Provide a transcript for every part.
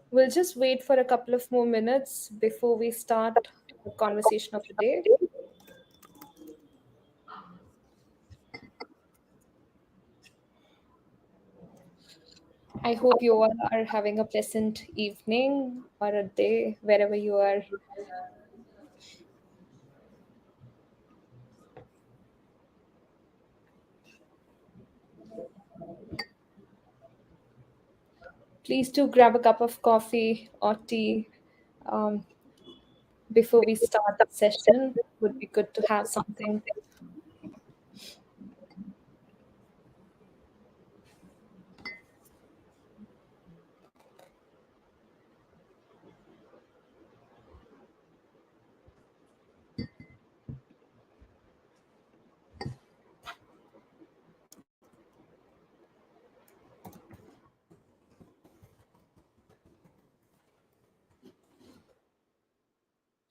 We'll just wait for a couple of more minutes before we start the conversation of the day. I hope you all are having a pleasant evening or a day wherever you are. Please do grab a cup of coffee or tea um, before we start the session. Would be good to have something.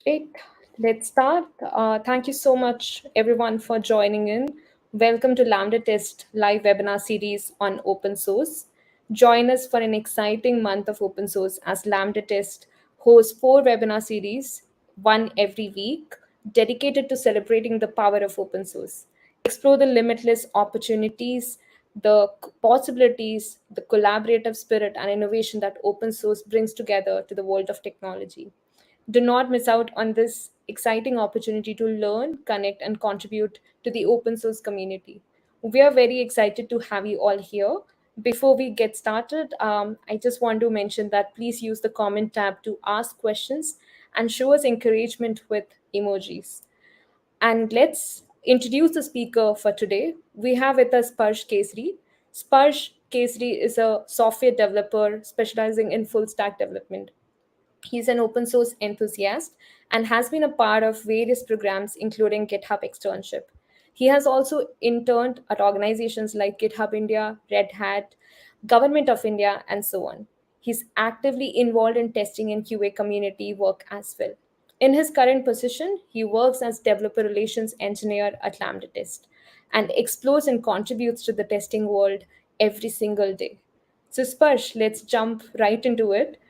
Great. Let's start. Thank you so much, everyone, for joining in. Welcome to LambdaTest live webinar series on open source. Join us for an exciting month of open source as LambdaTest hosts 4 webinar series, one every week, dedicated to celebrating the power of open source. Explore the limitless opportunities, the possibilities, the collaborative spirit, and innovation that open source brings together to the world of technology. Do not miss out on this exciting opportunity to learn, connect, and contribute to the open source community. We are very excited to have you all here. Before we get started, I just want to mention that please use the comment tab to ask questions and show us encouragement with emojis. And let's introduce the speaker for today. We have with us Sparsh Kesri. Sparsh Kesri is a software developer specializing in full stack development. He's an open source enthusiast and has been a part of various programs, including GitHub externship. He has also interned at organizations like GitHub India, Red Hat, Government of India, and so on. He's actively involved in testing and QA community work as well. In his current position, he works as developer relations engineer at LambdaTest and explores and contributes to the testing world every single day. So, Sparsh, let's jump right into it.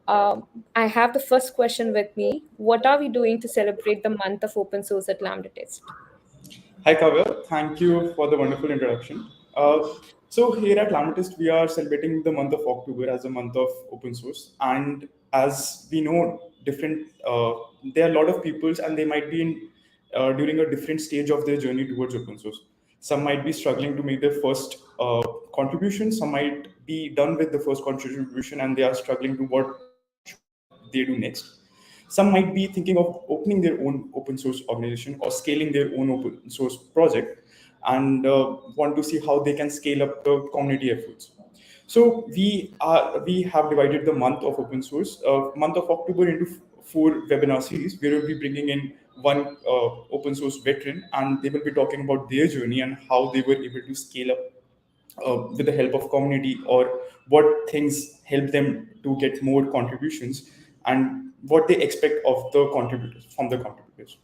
I have the first question with me. What are we doing to celebrate the month of open source at LambdaTest? Hi, Kavya. Thank you for the wonderful introduction. So here at LambdaTest, we are celebrating the month of October as a month of open source. And as we know, there are a lot of peoples and they might be in during a different stage of their journey towards open source. Some might be struggling to make their first contribution. Some might be done with the first contribution and they are struggling to what they do next. Some might be thinking of opening their own open source organization or scaling their own open source project and want to see how they can scale up the community efforts. So we have divided the month of open source, month of October into 4 webinar series where we'll be bringing in one open source veteran and they will be talking about their journey and how they were able to scale up with the help of community or what things help them to get more contributions and what they expect of the contributors from the contributors.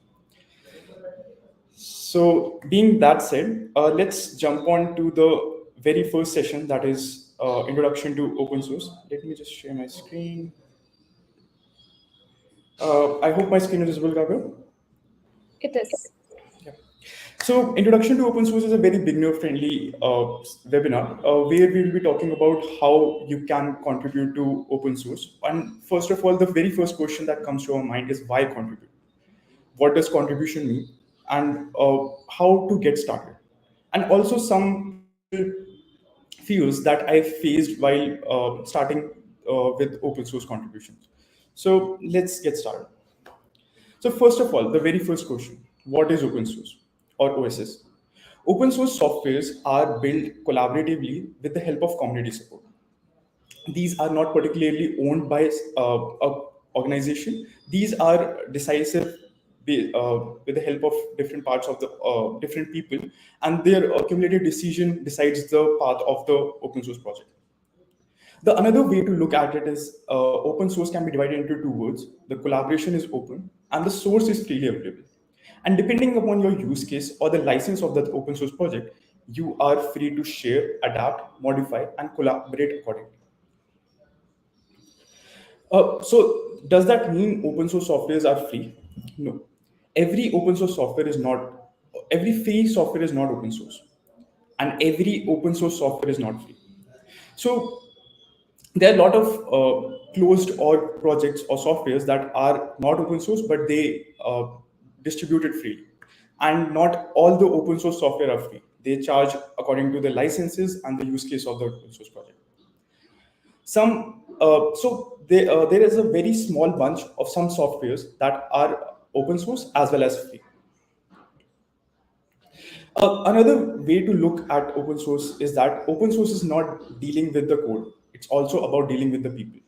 So being that said, let's jump on to the very first session, that is introduction to open source. Let me just share my screen. I hope my screen is visible, Gabriel. It is. So, Introduction to Open Source is a very beginner-friendly webinar where we will be talking about how you can contribute to open source. And first of all, the very first question that comes to our mind is why contribute? What does contribution mean? And how to get started? And also some fears that I faced while starting with open source contributions. So let's get started. So first of all, the very first question, what is open source or OSS? Open source softwares are built collaboratively with the help of community support. These are not particularly owned by a organization. These are decisive with the help of different parts of the different people, and their cumulative decision decides the path of the open source project. The another way to look at it is open source can be divided into 2 words. The collaboration is open and the source is freely available. And depending upon your use case or the license of that open source project, you are free to share, adapt, modify, and collaborate accordingly. So does that mean open source softwares are free? No. Every open source software is not, every free software is not open source, and every open source software is not free. So there are a lot of closed or projects or softwares that are not open source, but they distribute it freely. And not all the open source software are free. They charge according to the licenses and the use case of the open source project. There is a very small bunch of some softwares that are open source as well as free. Another way to look at open source is that open source is not dealing with the code. It's also about dealing with the people,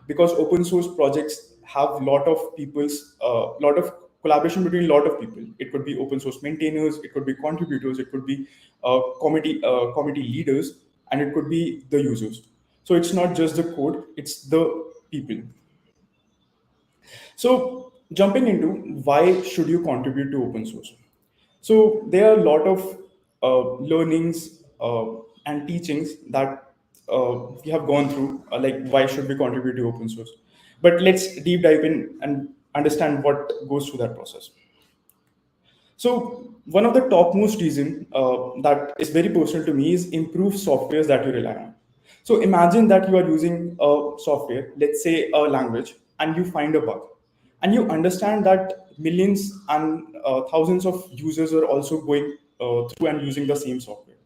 because open source projects have lot of collaboration between a lot of people. It could be open source maintainers, it could be contributors, it could be committee leaders, and it could be the users. So it's not just the code; it's the people. So jumping into why should you contribute to open source? So there are a lot of learnings and teachings that we have gone through, like why should we contribute to open source? But let's deep dive in and understand what goes through that process. So one of the topmost reason that is very personal to me is improve softwares that you rely on. So imagine that you are using a software, let's say a language, and you find a bug, and you understand that millions and thousands of users are also going through and using the same software,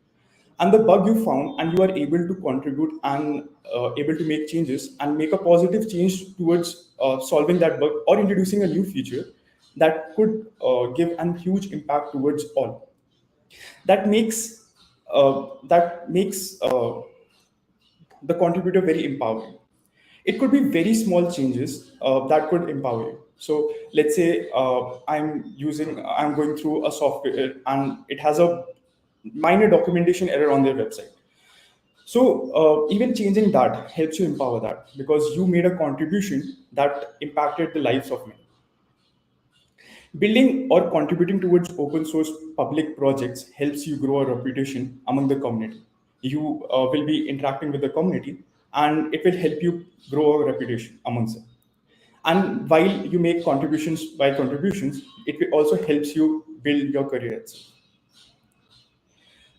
and the bug you found, and you are able to contribute and able to make changes and make a positive change towards solving that bug or introducing a new feature that could give a huge impact towards all. That makes the contributor very empowering. It could be very small changes that could empower you. So let's say I'm going through a software and it has a minor documentation error on their website. So even changing that helps you empower that, because you made a contribution that impacted the lives of many. Building or contributing towards open source public projects helps you grow a reputation among the community. You will be interacting with the community, and it will help you grow a reputation amongst them. And while you make contributions by contributions, it will also helps you build your career itself.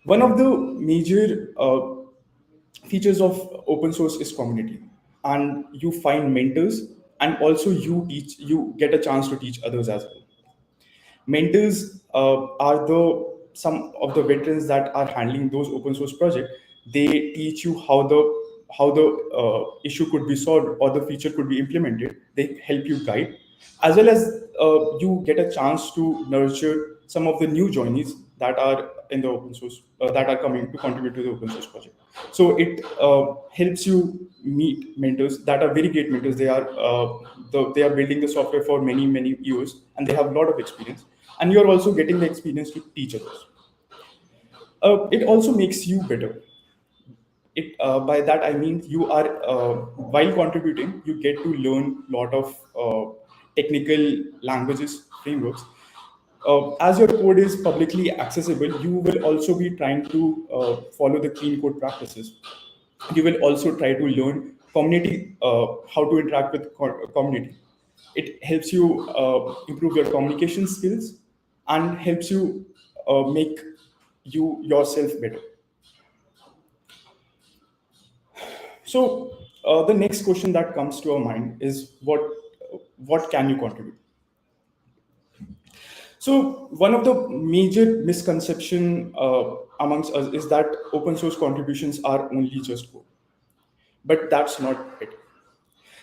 One of the major features of open source is community, and you find mentors, and also you get a chance to teach others as well. Mentors are the some of the veterans that are handling those open source projects. They teach you how the issue could be solved or the feature could be implemented. They help you guide, as well as you get a chance to nurture some of the new joinees that are in the open source that are coming to contribute to the open source project. So it helps you meet mentors that are very great mentors. They are building the software for many years, and they have a lot of experience, and you're also getting the experience to teach others. It also makes you better. By that I mean you are while contributing, you get to learn a lot of technical languages, frameworks. As your code is publicly accessible, you will also be trying to follow the clean code practices. You will also try to learn community, how to interact with community. It helps you improve your communication skills and helps you make you yourself better. So the next question that comes to our mind is what can you contribute? So one of the major misconception amongst us is that open source contributions are only just code, but that's not it.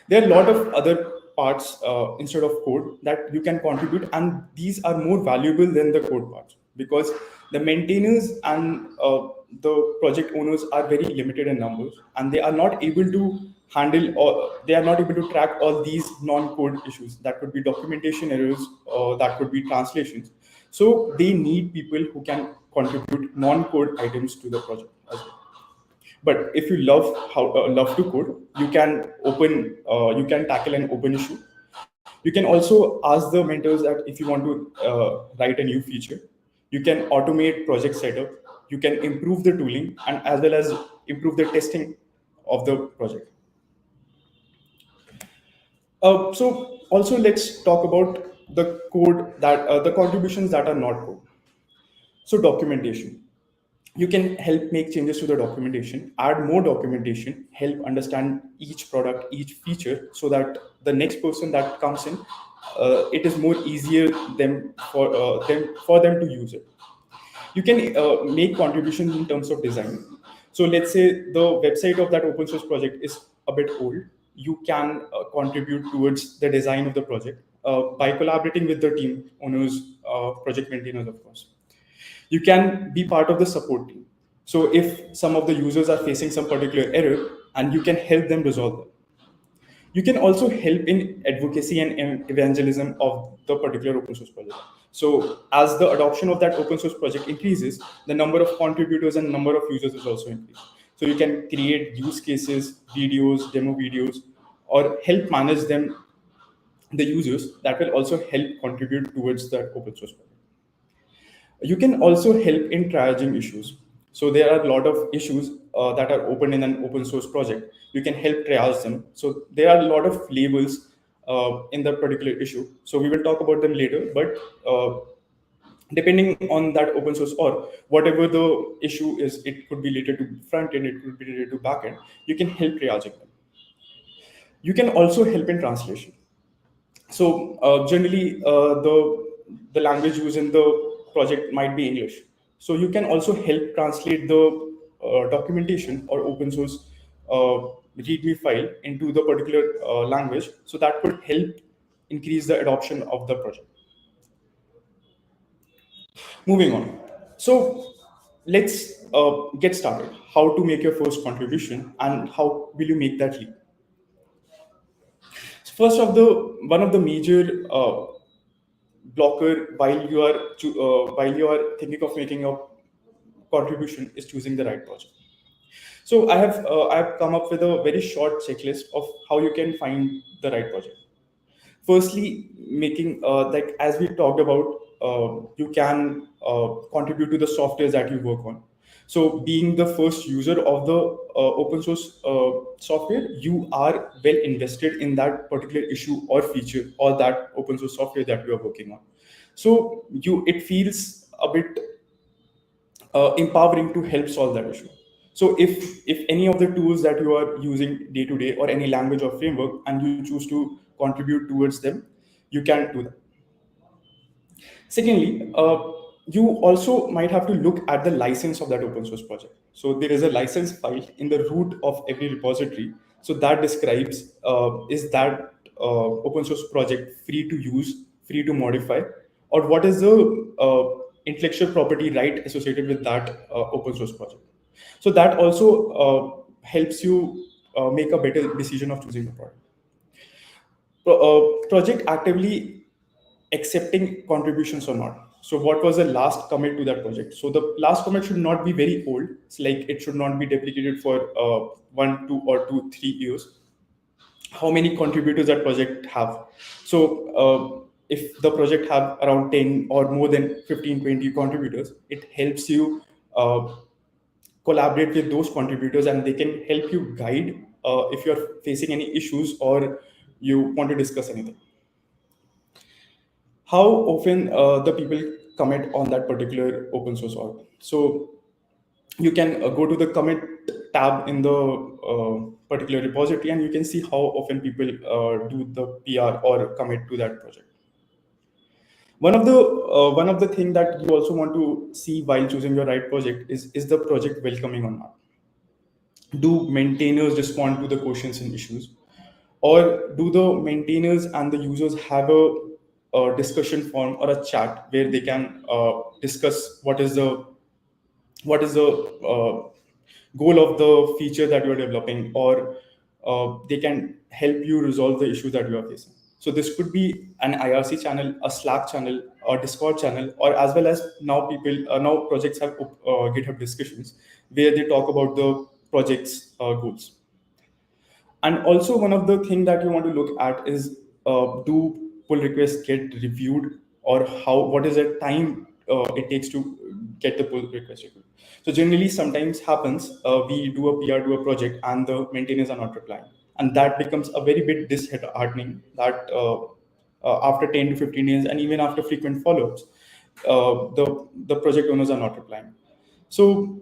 There are a lot of other parts instead of code that you can contribute, and these are more valuable than the code parts, because the maintainers and the project owners are very limited in numbers, and they are not able to handle or they are not able to track all these non-code issues. That could be documentation errors, or that could be translations. So they need people who can contribute non-code items to the project as well. But if you love to code, you can tackle an open issue. You can also ask the mentors that if you want to write a new feature, you can automate project setup, you can improve the tooling, and as well as improve the testing of the project. So also let's talk about the code that the contributions that are not code. So documentation. You can help make changes to the documentation, add more documentation, help understand each product, each feature, so that the next person that comes in, it is more easier them to use it. You can make contributions in terms of design. So let's say the website of that open source project is a bit old. You can contribute towards the design of the project by collaborating with the team owners, project maintainers, of course. You can be part of the support team. So if some of the users are facing some particular error, and you can help them resolve them. You can also help in advocacy and evangelism of the particular open source project. So as the adoption of that open source project increases, the number of contributors and number of users is also increased. So you can create use cases, videos, demo videos, or help manage them, the users that will also help contribute towards that open source project. You can also help in triaging issues. So there are a lot of issues that are open in an open source project. You can help triage them. So there are a lot of labels in that particular issue. So we will talk about them later, but depending on that open source or whatever the issue is, it could be related to front end, it could be related to back end. You can help triaging them. You can also help in translation. So generally, the language used in the project might be English. So you can also help translate the documentation or open source README file into the particular language. So that could help increase the adoption of the project. Moving on. So let's get started. How to make your first contribution and how will you make that leap? So first of the one of the major blocker while you are thinking of making a contribution is choosing the right project. So I have come up with a very short checklist of how you can find the right project. Firstly, making like as we talked about, you can contribute to the softwares that you work on. So being the first user of the open source software, you are well invested in that particular issue or feature or that open source software that you are working on. So you it feels a bit empowering to help solve that issue. So if any of the tools that you are using day to day or any language or framework and you choose to contribute towards them, you can do that. Secondly, you also might have to look at the license of that open source project. So there is a license file in the root of every repository. So that describes is that open source project free to use, free to modify, or what is the intellectual property right associated with that open source project. So that also helps you make a better decision of choosing the product. Project actively accepting contributions or not. So what was the last commit to that project? So the last commit should not be very old. It's like it should not be deprecated for 1, 2, or 2, 3 years. How many contributors that project have? So if the project have around 10 or more than 15, 20 contributors, it helps you collaborate with those contributors and they can help you guide if you're facing any issues or you want to discuss anything. How often the people commit on that particular open source org. So you can go to the commit tab in the particular repository and you can see how often people do the PR or commit to that project. One of the thing that you also want to see while choosing your right project is the project welcoming or not. Do maintainers respond to the questions and issues, or do the maintainers and the users have a discussion forum or a chat where they can discuss what is the goal of the feature that you are developing, or they can help you resolve the issue that you are facing. So this could be an IRC channel, a Slack channel, or Discord channel, or as well as now projects have GitHub discussions where they talk about the project's goals. And also one of the things that you want to look at is do pull requests get reviewed, or what is the time it takes to get the pull request reviewed. So generally sometimes happens we do a PR to a project and the maintainers are not replying. and that becomes a very bit disheartening that after 10 to 15 days and even after frequent follow-ups, the project owners are not replying. So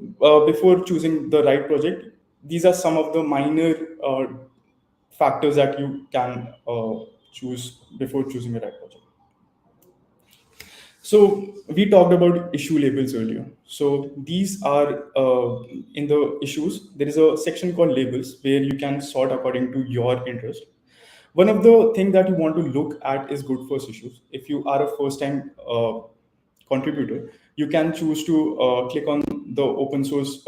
before choosing the right project, these are some of the minor factors that you can choose before choosing the right project. So we talked about issue labels earlier. So these are in the issues, there is a section called labels where you can sort according to your interest. One of the things that you want to look at is good first issues. If you are a first time contributor, you can choose to click on the open source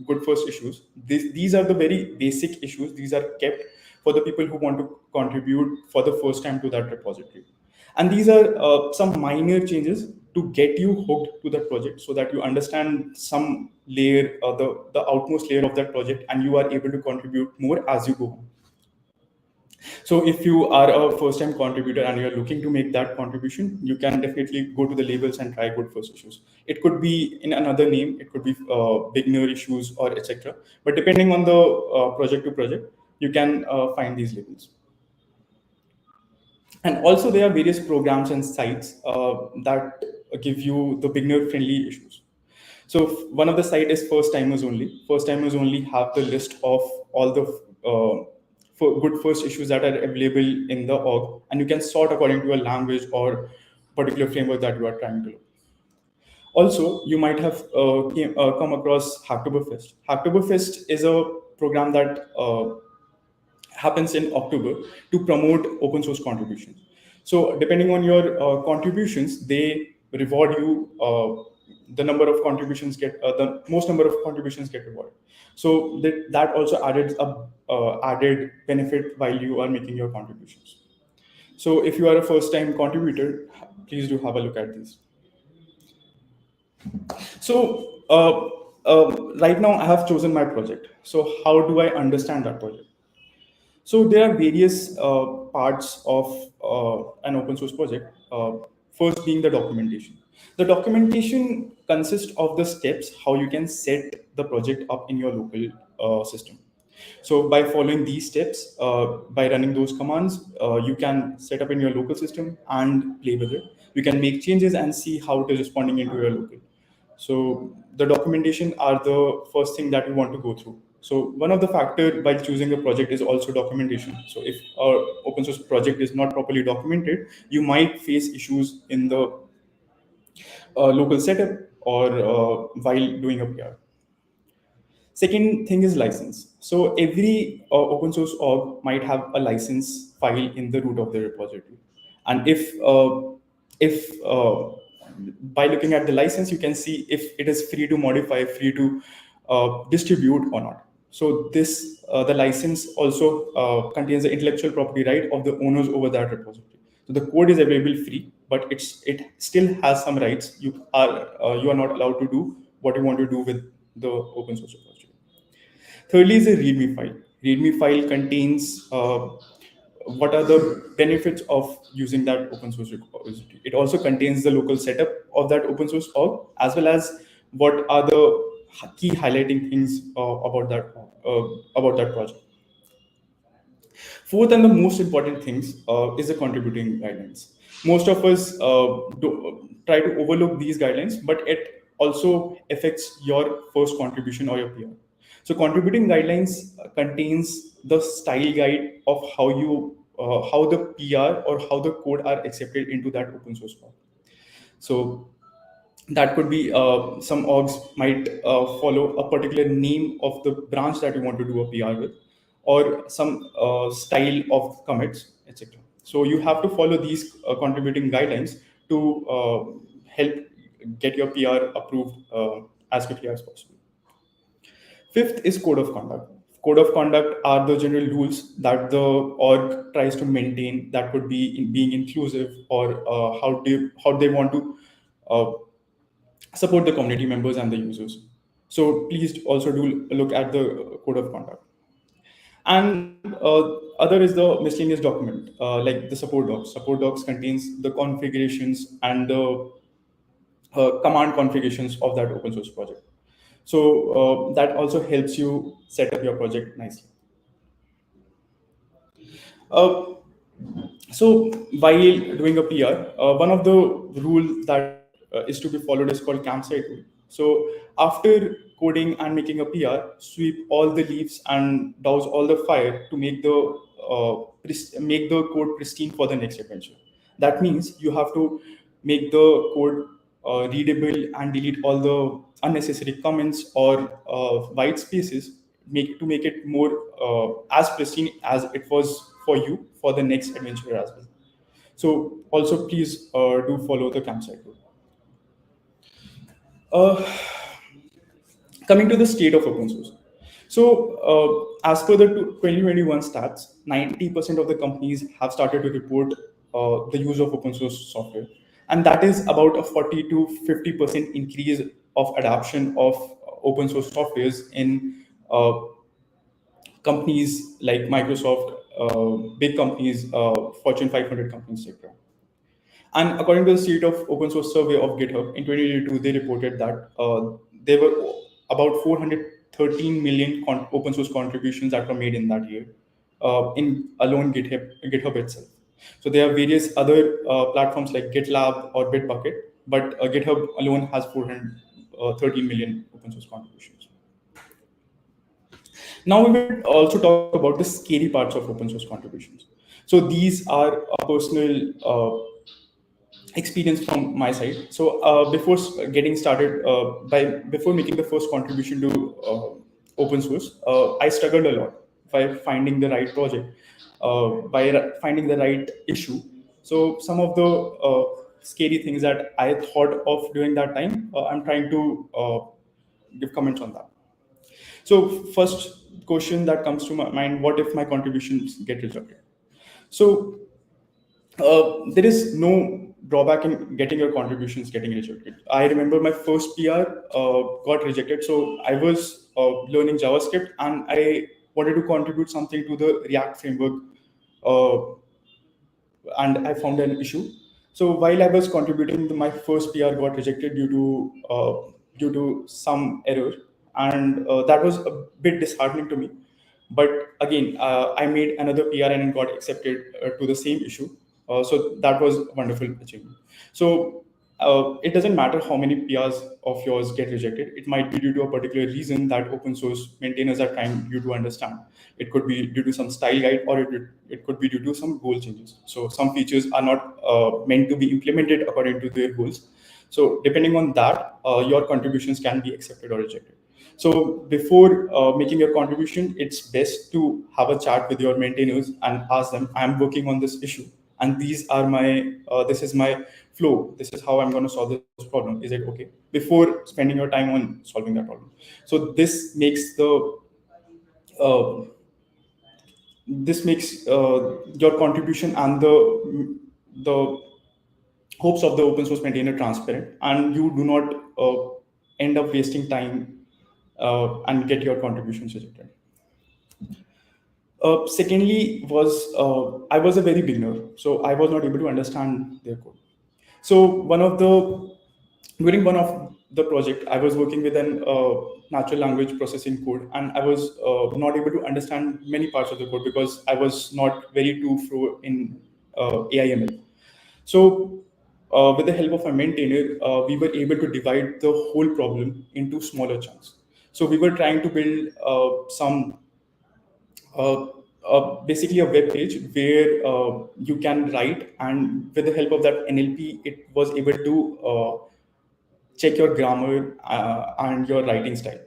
good first issues. These are the very basic issues. These are kept for the people who want to contribute for the first time to that repository. And these are some minor changes to get you hooked to that project so that you understand some layer, the outmost layer of that project, and you are able to contribute more as you go on. So if you are a first time contributor and you're looking to make that contribution, you can definitely go to the labels and try good first issues. It could be in another name, it could be beginner issues or etc. But depending on the project to project, you can find these labels. And also there are various programs and sites that give you the beginner friendly issues. So one of the site is first timers only. First timers only have the list of all the for good first issues that are available in the org, and you can sort according to a language or particular framework that you are trying to look. Also, you might have come across Hacktoberfest. Hacktoberfest is a program that happens in October to promote open source contributions. So depending on your contributions, they reward you. The number of contributions get the most number of contributions get rewarded. So that also added a added benefit while you are making your contributions. So if you are a first time contributor, please do have a look at these. So right now I have chosen my project. So how do I understand that project? So there are various parts of an open source project. First being the documentation. The documentation consists of the steps how you can set the project up in your local system. So by following these steps, by running those commands, you can set up in your local system and play with it. You can make changes and see how it is responding into your local. So the documentation are the first thing that we want to go through. So one of the factor by choosing a project is also documentation. So if our open source project is not properly documented, you might face issues in the local setup or while doing a PR. Second thing is license. So every open source org might have a license file in the root of the repository, and if by looking at the license, you can see if it is free to modify, free to distribute or not. So this the license also contains the intellectual property right of the owners over that repository. So the code is available free, but it still has some rights. You are not allowed to do what you want to do with the open source repository. Thirdly is a README file. README file contains what are the benefits of using that open source repository. It also contains the local setup of that open source org, as well as what are the key highlighting things about that project. Fourth and the most important things is the contributing guidelines. Most of us try to overlook these guidelines, but it also affects your first contribution or your PR. So contributing guidelines contains the style guide of how the PR or how the code are accepted into that open source code. So that could be some orgs might follow a particular name of the branch that you want to do a PR with, or some style of commits, etc. So you have to follow these contributing guidelines to help get your PR approved as quickly as possible. Fifth is code of conduct. Code of conduct are the general rules that the org tries to maintain. That could be in being inclusive or how they want to uh, support the community members and the users. So please also do look at the code of conduct. And other is the miscellaneous document, like the support docs. Support docs contains the configurations and the command configurations of that open source project. So that also helps you set up your project nicely. Uh, so while doing a PR, one of the rule that is to be followed is called campsite rule. So after coding and making a PR, sweep all the leaves and douse all the fire to make the code pristine for the next adventure. That means you have to make the code readable and delete all the unnecessary comments or white spaces, make it more as pristine as it was for you for the next adventure as well. So also please do follow the campsite rule. Uh, Coming to the state of open source. So, as per the 2021 stats, 90% of the companies have started to report the use of open source software. And that is about a 40 to 50% increase of adoption of open source softwares in companies like Microsoft, big companies, Fortune 500 companies, etc. And according to the State of Open Source Survey of GitHub in 2022, they reported that there were about 413 million open source contributions that were made in that year, in alone GitHub itself. So there are various other platforms like GitLab or Bitbucket, but GitHub alone has 413 million open source contributions. Now we will also talk about the scary parts of open source contributions. So these are a personal experience from my side. So before getting started, before making the first contribution to open source, I struggled a lot by finding the right project, finding the right issue. So some of the scary things that I thought of during that time, I'm trying to give comments on that. So first question that comes to my mind: what if my contributions get rejected? So there is no drawback in getting your contributions getting rejected. I remember my first PR got rejected. So I was learning JavaScript and I wanted to contribute something to the React framework, uh, and I found an issue. So while I was contributing, my first PR got rejected due to some error, and that was a bit disheartening to me. But again, I made another PR and it got accepted to the same issue. So that was a wonderful achievement. So it doesn't matter how many PRs of yours get rejected. It might be due to a particular reason that open source maintainers are trying you to understand. It could be due to some style guide, or it could be due to some goal changes. So some features are not meant to be implemented according to their goals. So depending on that, your contributions can be accepted or rejected. So before making your contribution, it's best to have a chat with your maintainers and ask them, I'm working on this issue, and this is my flow. This is how I'm going to solve this problem. Is it okay? Before spending your time on solving that problem. So uh, this makes your contribution and the hopes of the open source maintainer transparent, and you do not end up wasting time and get your contributions rejected. Secondly, was I was a very beginner, so I was not able to understand their code. So during one of the project, I was working with an natural language processing code, and I was not able to understand many parts of the code because I was not very too fluent in AIML. So, with the help of a maintainer, we were able to divide the whole problem into smaller chunks. So we were trying to build uh, basically a web page where you can write, and with the help of that NLP, it was able to check your grammar and your writing style.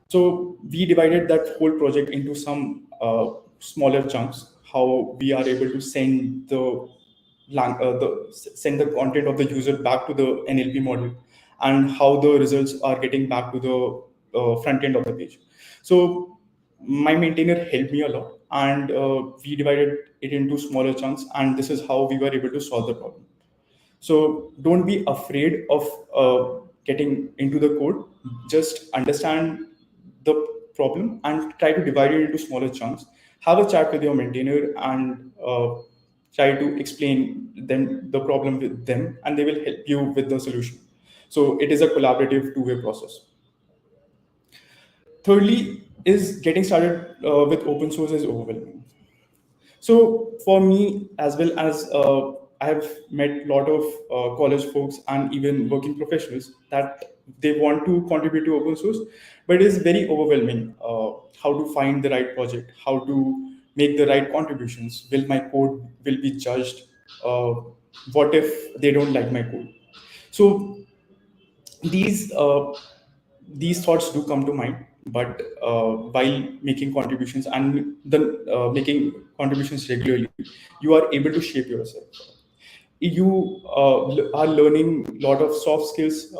So we divided that whole project into some smaller chunks. How we are able to send the content of the user back to the NLP model, and how the results are getting back to the front end of the page. So my maintainer helped me a lot, and we divided it into smaller chunks, and this is how we were able to solve the problem. So don't be afraid of getting into the code. Just understand the problem and try to divide it into smaller chunks. Have a chat with your maintainer and try to explain them the problem with them, and they will help you with the solution. So it is a collaborative two-way process. Thirdly, is getting started with open source is overwhelming. So for me, as well as I have met a lot of college folks and even working professionals that they want to contribute to open source, but it is very overwhelming. How to find the right project, how to make the right contributions. Will my code will be judged? Uh, what if they don't like my code? So these uh, these thoughts do come to mind, but while making contributions and making contributions regularly, you are able to shape yourself. You are learning a lot of soft skills.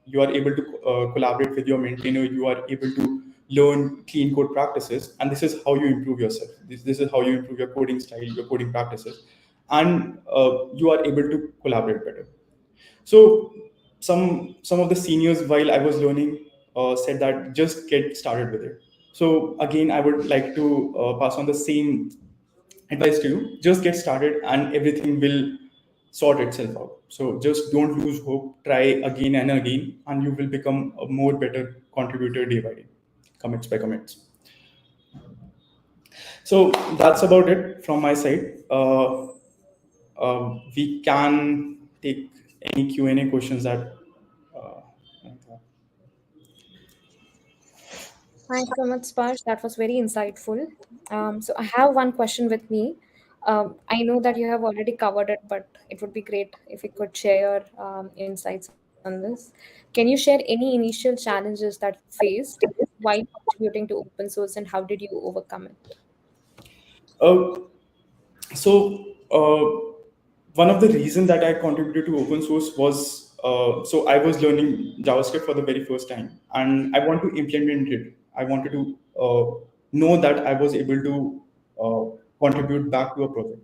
You are able to collaborate with your maintainer. You are able to learn clean code practices, and this is how you improve yourself. This is how you improve your coding style, your coding practices, and you are able to collaborate better. So some of the seniors, while I was learning, said that just get started with it. So again, I would like to pass on the same advice to you. Just get started, and everything will sort itself out. So just don't lose hope. Try again and again, and you will become a more better contributor day by day, commits by commits. So that's about it from my side. We can take any Q&A questions that. Uh, Thanks so much, Sparsh. That was very insightful. So I have one question with me. I know that you have already covered it, but it would be great if you could share your insights on this. Can you share any initial challenges that you faced while contributing to open source, and how did you overcome it? uh, so one of the reasons that I contributed to open source was so I was learning JavaScript for the very first time, and I want to implement it. I wanted to know that I was able to contribute back to a project.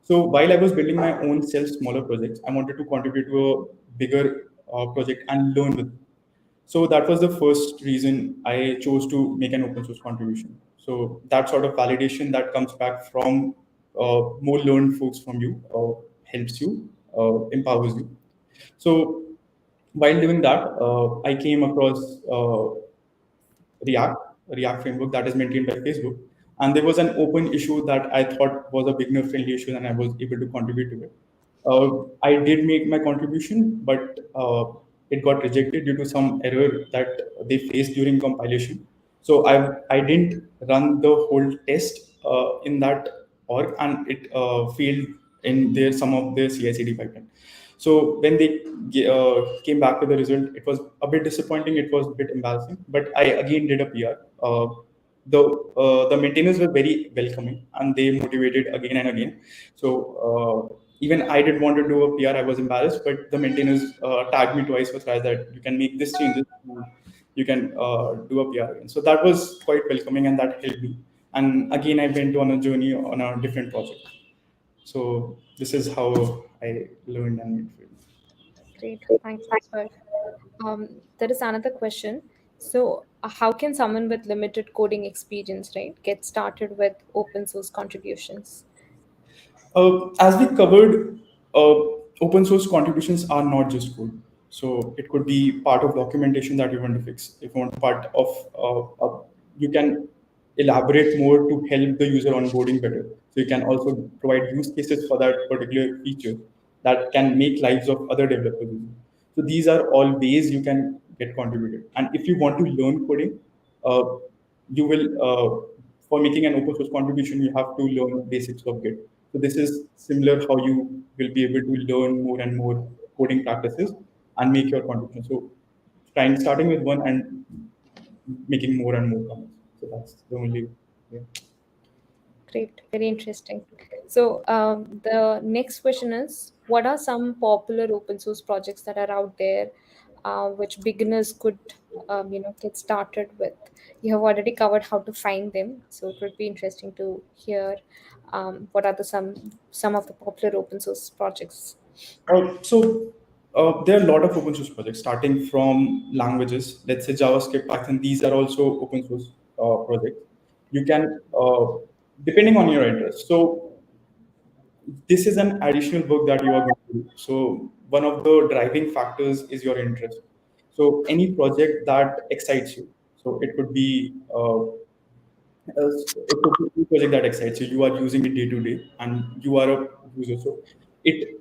So while I was building my own self smaller projects, I wanted to contribute to a bigger project and learn with it. So that was the first reason I chose to make an open source contribution. So that sort of validation that comes back from more learned folks from you helps you, empowers you. So while doing that, I came across React, a React framework that is maintained by Facebook. And there was an open issue that I thought was a beginner friendly issue, and I was able to contribute to it. I did make my contribution, but it got rejected due to some error that they faced during compilation. So I didn't run the whole test in that org, and it failed in their some of their CI/CD pipeline. So when they came back with the result, it was a bit disappointing. It was a bit embarrassing, but I again did a PR. The maintainers were very welcoming, and they motivated again and again. So even I did want to do a PR. I was embarrassed, but the maintainers tagged me twice for tries that you can make this changes. You can do a PR again. So that was quite welcoming, and that helped me. And again, I went on a journey on a different project. So this is how I learned and made friends. Great. Thanks, Sparsh. There is another question. So, how can someone with limited coding experience, right, get started with open source contributions? As we covered, uh, open source contributions are not just code. So it could be part of documentation that you want to fix. If you want part of, you can elaborate more to help the user onboarding better. So you can also provide use cases for that particular feature that can make lives of other developers easier. So these are all ways you can get contributed. And if you want to learn coding, uh, you will for making an open source contribution, you have to learn basics of Git. So this is similar how you will be able to learn more and more coding practices and make your contribution. So trying starting with one and making more and more comments. So that's the only. Yeah. Great, very interesting. So, the next question is, what are some popular open source projects that are out there, which beginners could, get started with? You have already covered how to find them, so it would be interesting to hear what are the some of the popular open source projects. So there are a lot of open source projects starting from languages. Let's say JavaScript, Python. These are also open source projects. You can, depending on your interest. So this is an additional work that you are going to do. So one of the driving factors is your interest. So any project that excites you. So it could be a project that excites you. You are using it day to day, and you are a user. So it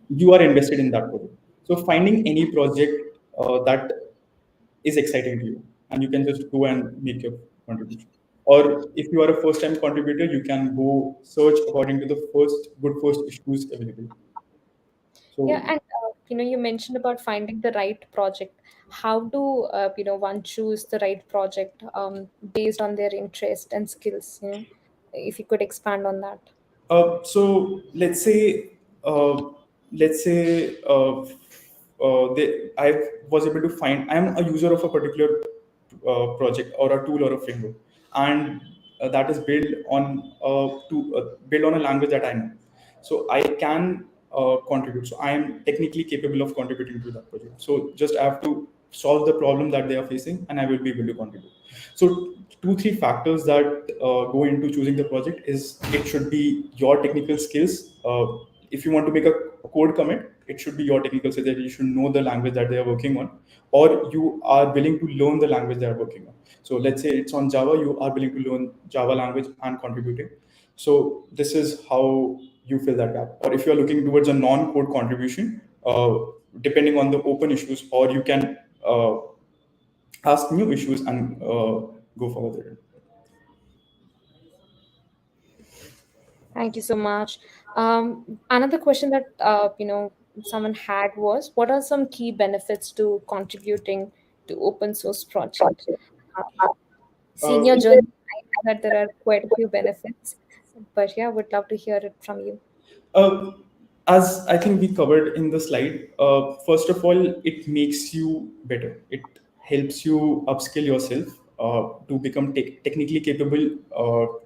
you are invested in that project. So finding any project that is exciting to you, and you can just go and make your contribution. Or if you are a first time contributor, you can go search according to the first issues available. Yeah, So and you mentioned about finding the right project. How do one choose the right project based on their interest and skills? If you could expand on that. So let's say I was able to find. I am a user of a particular project or a tool or a framework, and that is built on a language that I know. So I can contribute. So I am technically capable of contributing to that project. So just I have to solve the problem that they are facing, and I will be able to contribute. So two three factors that go into choosing the project is it should be your technical skills. If you want to make a code commit, it should be your technical skills that you should know the language that they are working on, or you are willing to learn the language they are working on. So let's say it's on Java, you are willing to learn Java language and contributing. So this is how you fill that gap. Or if you are looking towards a non-code contribution, depending on the open issues, or you can ask new issues and go further. Thank you so much. Another question that someone had was, what are some key benefits to contributing to open source project? Uh, Seeing Uh, your journey, I know that there are quite a few benefits, but yeah, would love to hear it from you. Uh, as I think we covered in the slide, first of all, it makes you better. It helps you upskill yourself to become technically capable,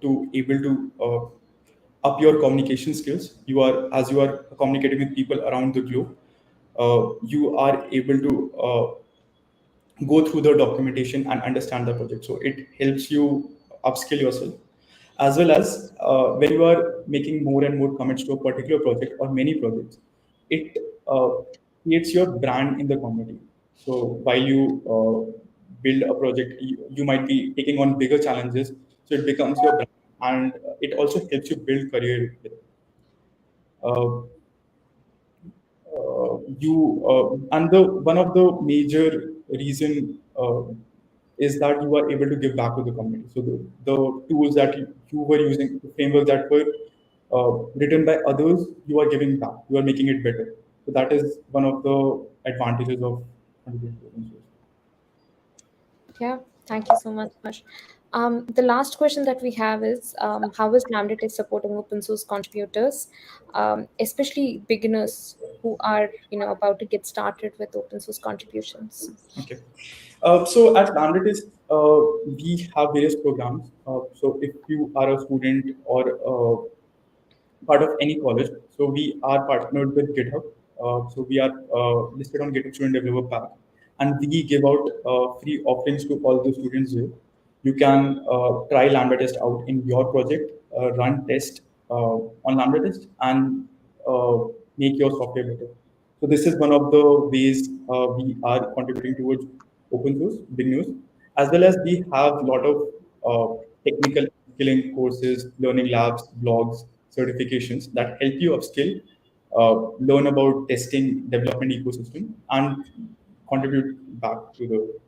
to able to up your communication skills. As you are communicating with people around the globe, you are able to go through the documentation and understand the project. So it helps you upskill yourself, as well as when you are making more and more commits to a particular project or many projects, it creates your brand in the community. So while you build a project, you might be taking on bigger challenges. So it becomes your brand, and it also helps you build career. Uh, you and the one of the major reason is that you are able to give back to the community. So the tools that you were using, the framework that were written by others, you are giving back. You are making it better. So that is one of the advantages of contributing to open source. Yeah, thank you so much. The last question that we have is, how is LambdaTest supporting open source contributors, especially beginners who are about to get started with open source contributions? Okay. So at LambdaTest, we have various programs. So if you are a student or part of any college. So we are partnered with GitHub. So we are listed on GitHub Student Developer Pack, and we give out free offerings to all the students there. You can try Lambda Test out in your project, run test on Lambda Test, and uh, make your software better. So this is one of the ways we are contributing towards open source, big news, as well as we have a lot of technical skilling courses, learning labs, blogs, certifications that help you upskill, learn about testing, development ecosystem, and contribute back to the.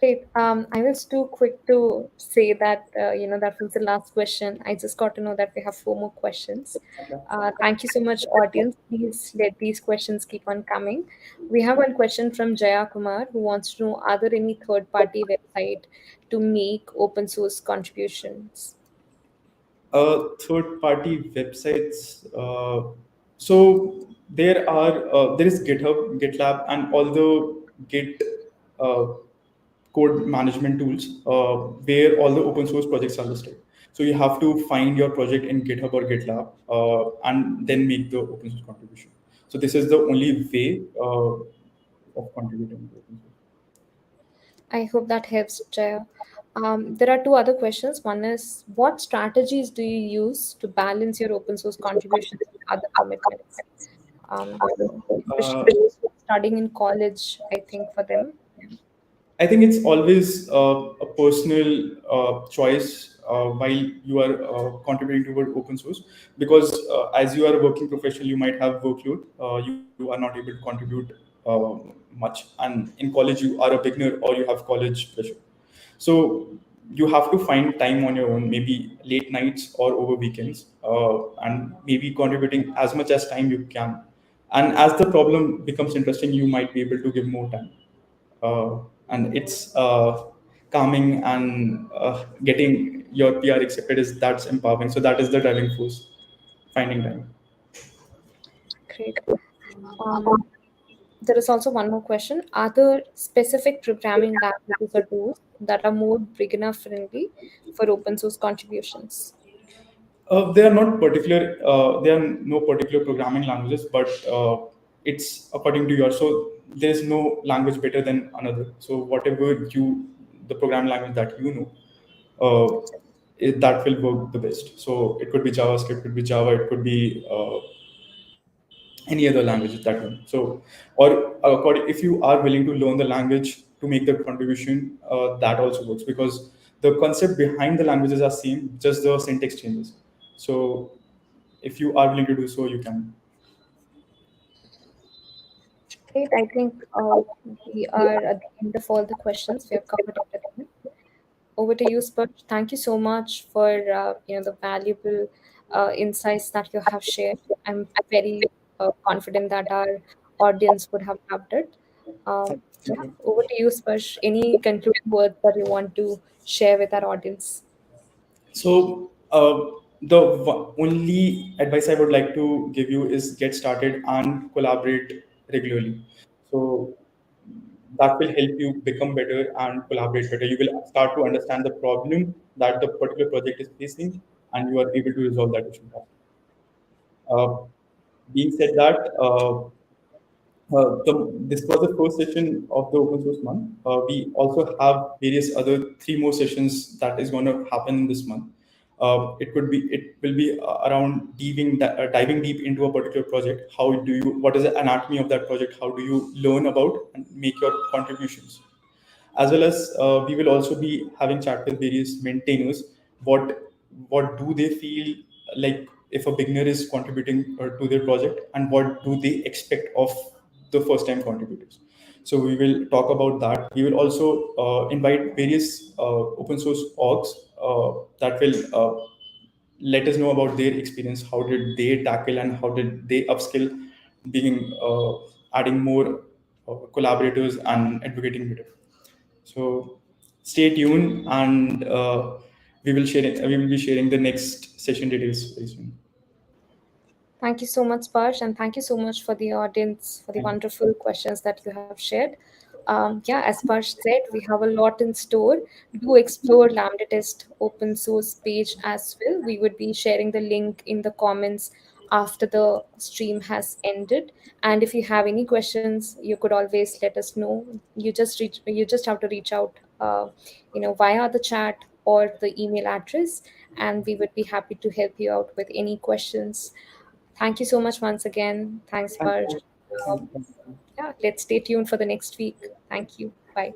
Great. I was too quick to say that, that was the last question. I just got to know that we have four more questions. Thank you so much, audience. Please let these questions keep on coming. We have one question from Jaya Kumar who wants to know, are there any third-party website to make open source contributions? Third-party websites. There is GitHub, GitLab, and all the Git uh, code management tools where all the open source projects are listed. So you have to find your project in GitHub or GitLab and then make the open source contribution. So this is the only way of contributing to open source. I hope that helps, Jaya. There are two other questions. One is, what strategies do you use to balance your open source contributions with other commitments? Um, Uh, Especially those who are studying in college, I think for them. I think it's always a personal choice while you are contributing toward open source, because as you are a working professional, you might have workload. You are not able to contribute much, and in college you are a beginner or you have college pressure. So you have to find time on your own, maybe late nights or over weekends, and maybe contributing as much as time you can. And as the problem becomes interesting, you might be able to give more time. And it's calming, and getting your PR accepted is that's empowering. So that is the driving force, finding time. Great. Um, there is also one more question. Are there specific programming languages or tools that are more beginner friendly for open source contributions? They are not particular. There are no particular programming languages, but it's according to your. So there is no language better than another. So whatever the programming language that you know, that will work the best. So it could be JavaScript, it could be Java, it could be any other languages that one. So, or according, if you are willing to learn the language to make the contribution, that also works, because the concept behind the languages are same, just the syntax changes. So if you are willing to do so, you can. Great. I think we are at the end of all the questions. We have covered everything. Over to you, Spurge. Thank you so much for the valuable insights that you have shared. I'm very confident that our audience would have loved it. Yeah, Okay. over to you, Spurge. Any concluding words that you want to share with our audience? So the only advice I would like to give you is get started and collaborate regularly. So that will help you become better and collaborate better. You will start to understand the problem that the particular project is facing, and you are able to resolve that issue. Uh, Being said that, this was the first session of the open source month. We also have various other three more sessions that is going to happen in this month. It will be around diving deep into a particular project. What is the anatomy of that project? How do you learn about and make your contributions? As well as we will also be having chat with various maintainers. What do they feel like if a beginner is contributing to their project, and what do they expect of the first time contributors? So we will talk about that. We will also invite various open source orgs that will let us know about their experience. How did they tackle and how did they upskill, being adding more collaborators and advocating better. So stay tuned, and we will be sharing the next session details very soon. Thank you so much, Sparsh, and thank you so much for the audience for the Thank you. wonderful questions that you have shared. Yeah, as Sparsh said, we have a lot in store. Do explore Lambda Test open source page as well. We would be sharing the link in the comments after the stream has ended. And if you have any questions, you could always let us know. You just have to reach out, via the chat or the email address, and we would be happy to help you out with any questions. Thank you so much once again. Thanks, Thank Parj. you. Uh, Thank you. yeah, let's stay tuned for the next week. Thank you. Bye.